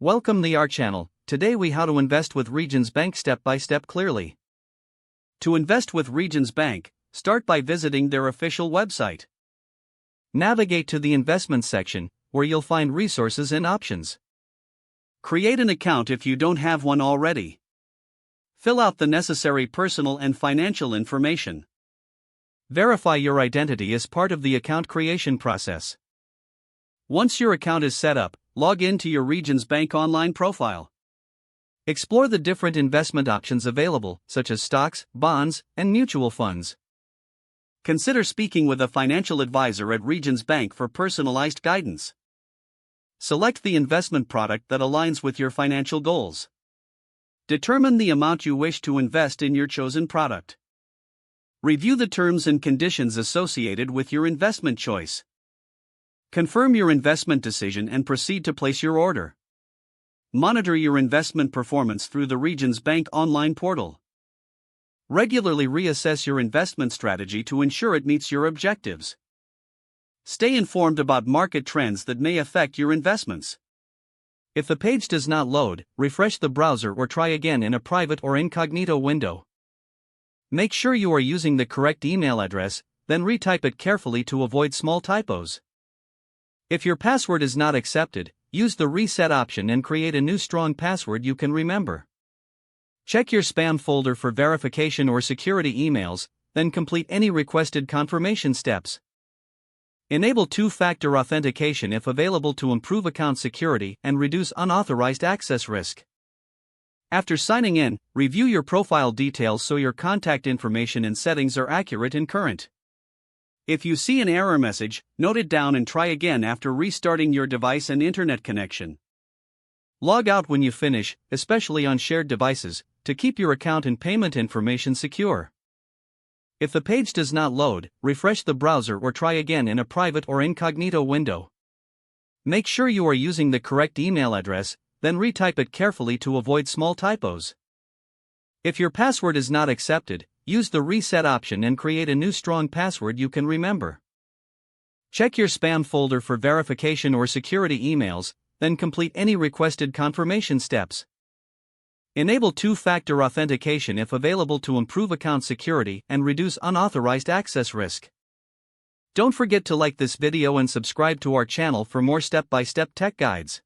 Welcome to our channel. Today we how to invest with Regions Bank step by step clearly. To invest with Regions Bank, start by visiting their official website. Navigate to the investment section, where you'll find resources and options. Create an account if you don't have one already. Fill out the necessary personal and financial information. Verify your identity as part of the account creation process. Once your account is set up, log in to your Regions Bank online profile. Explore the different investment options available, such as stocks, bonds, and mutual funds. Consider speaking with a financial advisor at Regions Bank for personalized guidance. Select the investment product that aligns with your financial goals. Determine the amount you wish to invest in your chosen product. Review the terms and conditions associated with your investment choice. Confirm your investment decision and proceed to place your order. Monitor your investment performance through the Regions Bank online portal. Regularly reassess your investment strategy to ensure it meets your objectives. Stay informed about market trends that may affect your investments. If the page does not load, refresh the browser or try again in a private or incognito window. Make sure you are using the correct email address, then retype it carefully to avoid small typos. If your password is not accepted, use the reset option and create a new strong password you can remember. Check your spam folder for verification or security emails, then complete any requested confirmation steps. Enable two-factor authentication if available to improve account security and reduce unauthorized access risk. After signing in, review your profile details so your contact information and settings are accurate and current. If you see an error message, note it down and try again after restarting your device and internet connection. Log out when you finish, especially on shared devices, to keep your account and payment information secure. If the page does not load, refresh the browser or try again in a private or incognito window. Make sure you are using the correct email address, then retype it carefully to avoid small typos. If your password is not accepted, use the reset option and create a new strong password you can remember. Check your spam folder for verification or security emails, then complete any requested confirmation steps. Enable two-factor authentication if available to improve account security and reduce unauthorized access risk. Don't forget to like this video and subscribe to our channel for more step-by-step tech guides.